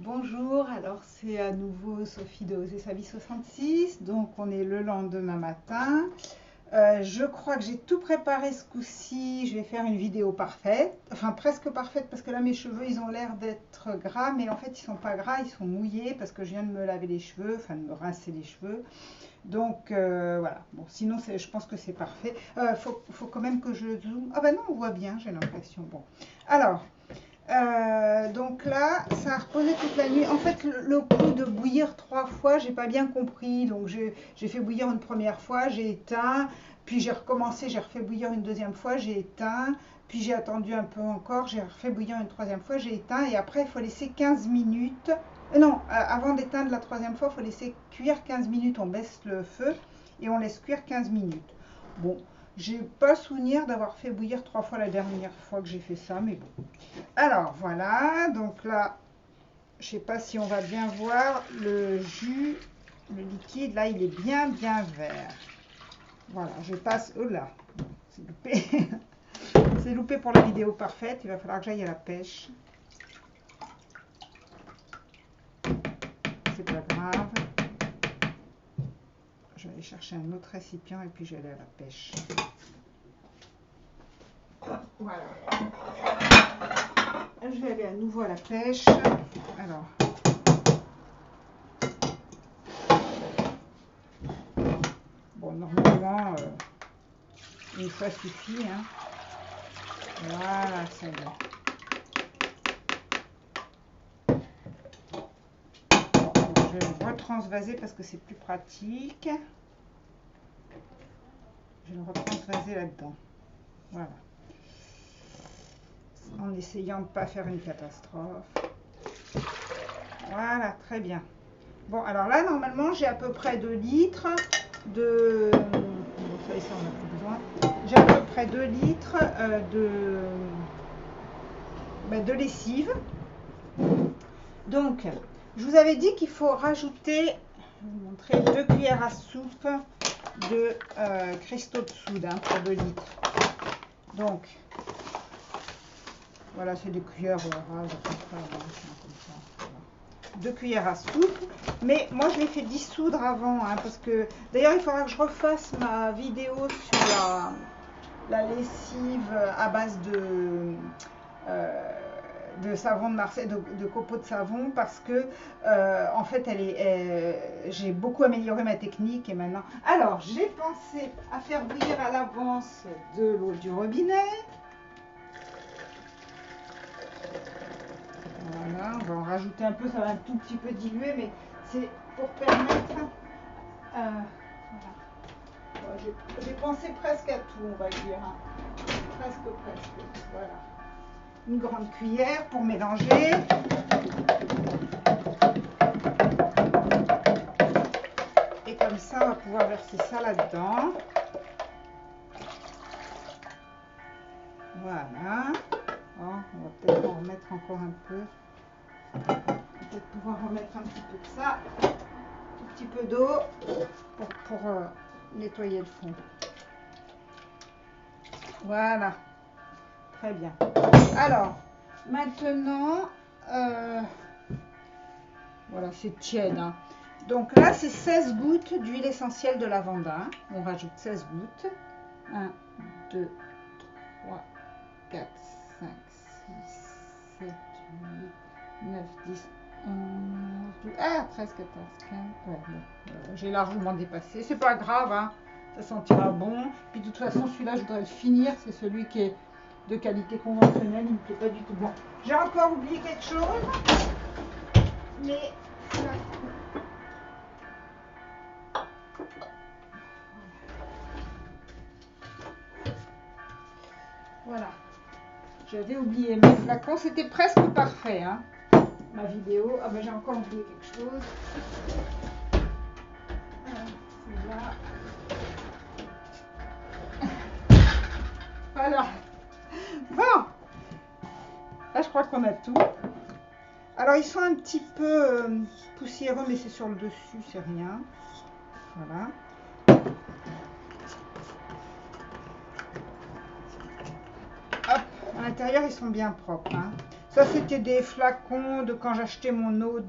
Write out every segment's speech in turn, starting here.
Bonjour, alors c'est à nouveau Sophie de Oser sa vie 66, donc on est le lendemain matin. Je crois que j'ai tout préparé ce coup-ci, je vais faire une vidéo parfaite, enfin presque parfaite parce que là mes cheveux ils ont l'air d'être gras, mais en fait ils sont pas gras, ils sont mouillés parce que je viens de me laver les cheveux, enfin de me rincer les cheveux. Donc voilà, bon sinon je pense que c'est parfait. Faut quand même que je zoome. Ah ben non on voit bien j'ai l'impression. Bon alors... donc là, ça a reposé toute la nuit. En fait, le coup de bouillir 3 fois, j'ai pas bien compris. Donc j'ai fait bouillir une première fois, j'ai éteint, puis j'ai recommencé, j'ai refait bouillir une deuxième fois, j'ai éteint, puis j'ai attendu un peu encore, j'ai refait bouillir une troisième fois, j'ai éteint, et après il faut laisser 15 minutes. Non, avant d'éteindre la troisième fois, il faut laisser cuire 15 minutes. On baisse le feu et on laisse cuire 15 minutes. Bon, j'ai pas souvenir d'avoir fait bouillir 3 fois la dernière fois que j'ai fait ça, mais bon. Alors voilà, donc là, je sais pas si on va bien voir le jus, le liquide, là il est bien vert. Voilà, je passe, oh là, c'est loupé, c'est loupé pour la vidéo parfaite, il va falloir que j'aille à la pêche. C'est pas grave. Je vais aller chercher un autre récipient et puis je vais aller à la pêche. Voilà. Je vais aller à nouveau à la pêche. Alors. Bon, normalement, une fois suffit. Hein. Voilà, ça y est. Je vais le retransvaser parce que c'est plus pratique. Je vais le retransvaser là-dedans. Voilà. En essayant de ne pas faire une catastrophe. Voilà, très bien. Bon, alors là, normalement, j'ai à peu près 2 litres de... Bon, ça, on n'a plus besoin. J'ai à peu près 2 litres de lessive. Donc, je vous avais dit qu'il faut rajouter, je vais vous montrer, 2 cuillères à soupe de cristaux de soude hein, pour 2 litres. Donc, voilà, c'est des cuillères rases, comme ça. 2 cuillères à soupe, mais moi je l'ai fait dissoudre avant, hein, parce que d'ailleurs il faudra que je refasse ma vidéo sur la lessive à base de savon de Marseille, de copeaux de savon, parce que en fait j'ai beaucoup amélioré ma technique et maintenant. Alors j'ai pensé à faire bouillir à l'avance de l'eau du robinet. Voilà, on va en rajouter un peu, ça va un tout petit peu diluer, mais c'est pour permettre. Voilà. J'ai pensé presque à tout, on va dire. Hein. Presque. Voilà. Une grande cuillère pour mélanger. Et comme ça, on va pouvoir verser ça là-dedans. Voilà. Bon, on va peut-être en remettre encore un peu. On va peut-être pouvoir remettre un petit peu de ça. Un petit peu d'eau pour nettoyer le fond. Voilà. Très bien. Alors, maintenant, voilà, c'est tiède. Hein. Donc là, c'est 16 gouttes d'huile essentielle de lavanda. On rajoute 16 gouttes. 1, 2, 3, 4, 5, 6, 7, 8, 9, 10, 11, 12, 13, 14, 15. Ouais, bon, j'ai largement dépassé. C'est pas grave, hein. Ça sentira bon. Puis de toute façon, celui-là, je voudrais le finir. C'est celui qui est de qualité conventionnelle. Il ne me plaît pas du tout. Bon, j'ai encore oublié quelque chose. Mais voilà. J'avais oublié mes flacons. C'était presque parfait, hein. Ma vidéo. Ah ben j'ai encore oublié quelque chose. Là. Voilà. Bon. Là, je crois qu'on a tout. Alors, ils sont un petit peu poussiéreux, mais c'est sur le dessus, c'est rien. Voilà. Hop, à l'intérieur, ils sont bien propres. Hein. Ça, c'était des flacons de quand j'achetais mon eau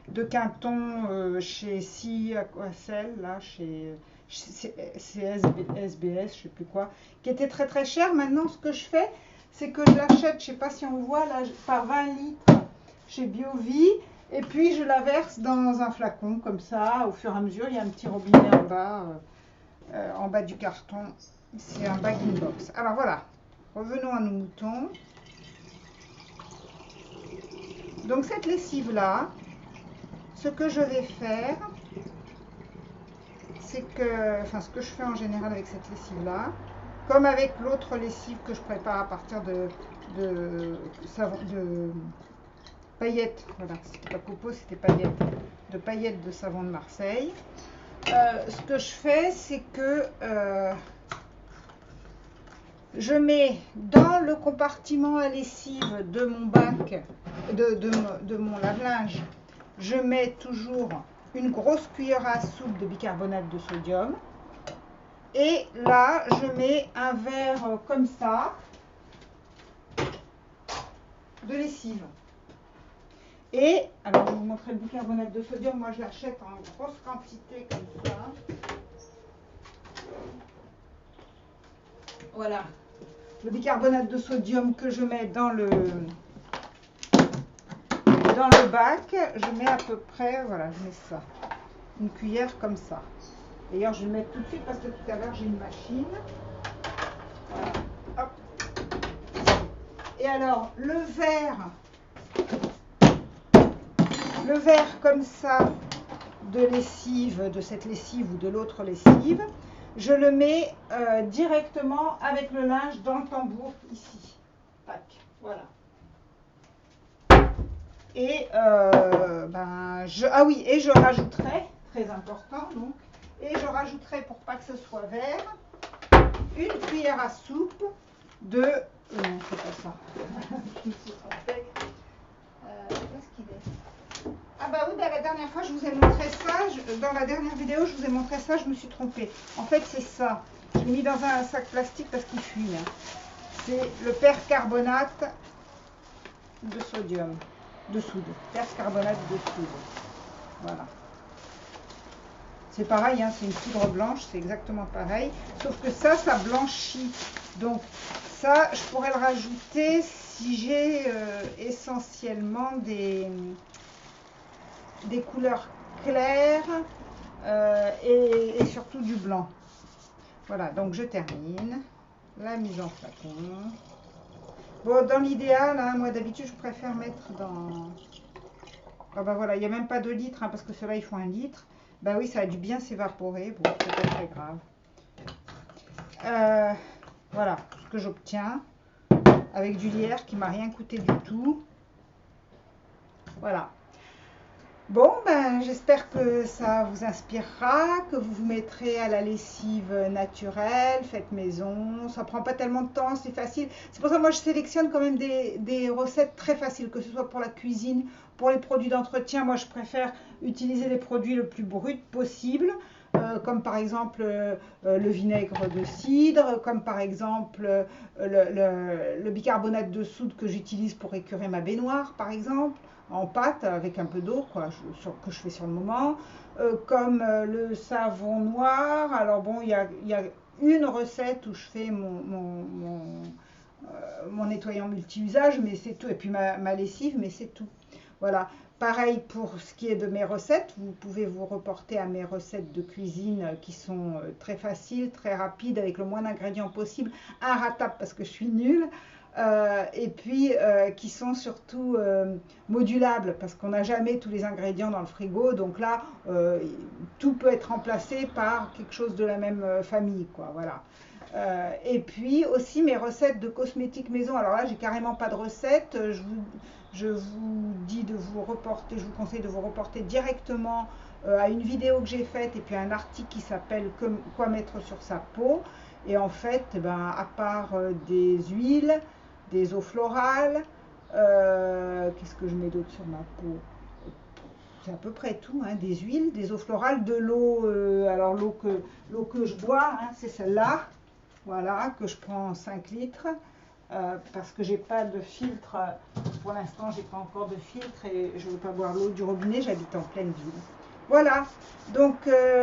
de Quinton chez Si Aquacel, là, chez SBS, je sais plus quoi, qui était très très cher. Maintenant, ce que je fais, c'est que je l'achète, je sais pas si on voit là, par 20 litres chez Biovie, et puis je la verse dans un flacon comme ça. Au fur et à mesure, il y a un petit robinet en bas du carton. C'est un bagging box. Alors voilà, revenons à nos moutons. Donc cette lessive là, ce que je vais faire, c'est que, enfin ce que je fais en général avec cette lessive là, comme avec l'autre lessive que je prépare à partir de paillettes, voilà, c'était pas copeaux, c'était paillettes, de paillettes de savon de Marseille. Ce que je fais, c'est que je mets dans le compartiment à lessive de mon bac, de mon lave-linge, je mets toujours une grosse cuillère à soupe de bicarbonate de sodium. Et là, je mets un verre comme ça de lessive. Et, alors je vais vous montrer le bicarbonate de sodium, moi je l'achète en grosse quantité comme ça. Voilà, le bicarbonate de sodium que je mets dans le bac, je mets à peu près, voilà, je mets ça, une cuillère comme ça. D'ailleurs, je vais le mettre tout de suite parce que tout à l'heure j'ai une machine. Voilà. Hop. Et alors, le verre comme ça de lessive, de cette lessive ou de l'autre lessive, je le mets directement avec le linge dans le tambour ici. Tac, voilà. Et ah oui, et je rajouterai, très important donc, et je rajouterai pour pas que ce soit vert, une cuillère à soupe de, non c'est pas ça, je me suis trompée, qu'est-ce qu'il est? Ah bah oui, bah la dernière fois je vous ai montré ça, dans la dernière vidéo je vous ai montré ça, je me suis trompée. En fait c'est ça, je l'ai mis dans un sac plastique parce qu'il fuit. Hein. C'est le percarbonate de sodium, de soude, percarbonate de soude. Voilà. C'est pareil, hein, c'est une poudre blanche, c'est exactement pareil, sauf que ça blanchit. Donc ça, je pourrais le rajouter si j'ai essentiellement des couleurs claires et surtout du blanc. Voilà, donc je termine la mise en flacon. Bon, dans l'idéal, hein, moi d'habitude, je préfère mettre dans... Ah ben voilà, il n'y a même pas 2 litres, hein, parce que ceux-là, ils font 1 litre. Bah oui, ça a dû bien s'évaporer. Bon, c'est pas très grave. Voilà ce que j'obtiens avec du lierre qui m'a rien coûté du tout. Voilà. Bon, ben j'espère que ça vous inspirera, que vous vous mettrez à la lessive naturelle, faite maison. Ça prend pas tellement de temps, c'est facile. C'est pour ça que moi je sélectionne quand même des recettes très faciles, que ce soit pour la cuisine, pour les produits d'entretien. Moi je préfère utiliser les produits le plus bruts possible, comme par exemple le vinaigre de cidre, comme par exemple le bicarbonate de soude que j'utilise pour écurer ma baignoire par exemple, en pâte avec un peu d'eau que je fais sur le moment, comme le savon noir. Alors bon, il y a une recette où je fais mon nettoyant multi-usage, mais c'est tout, et puis ma lessive, mais c'est tout. Voilà. Pareil pour ce qui est de mes recettes, vous pouvez vous reporter à mes recettes de cuisine qui sont très faciles, très rapides, avec le moins d'ingrédients possible, inratables parce que je suis nulle, et puis qui sont surtout modulables parce qu'on n'a jamais tous les ingrédients dans le frigo, donc là tout peut être remplacé par quelque chose de la même famille, quoi, voilà. Et puis aussi mes recettes de cosmétiques maison. Alors là, j'ai carrément pas de recette. Je vous dis de vous reporter, je vous conseille de vous reporter directement à une vidéo que j'ai faite et puis à un article qui s'appelle Quoi mettre sur sa peau. Et en fait, ben, à part des huiles, des eaux florales, qu'est-ce que je mets d'autre sur ma peau? C'est à peu près tout, hein, des huiles, des eaux florales, de l'eau. Alors l'eau que je bois, hein, c'est celle-là. Voilà, que je prends 5 litres. parce que j'ai pas de filtre. Pour l'instant, j'ai pas encore de filtre et je veux pas boire l'eau du robinet. J'habite en pleine ville. Voilà, donc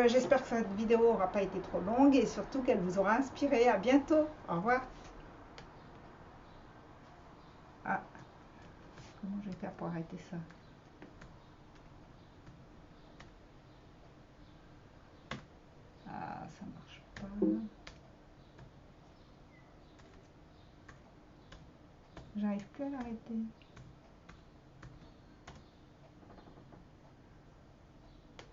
j'espère que cette vidéo n'aura pas été trop longue et surtout qu'elle vous aura inspiré. À bientôt, au revoir. Ah, comment je vais faire pour arrêter ça? Ah, ça marche pas. J'arrive plus à l'arrêter.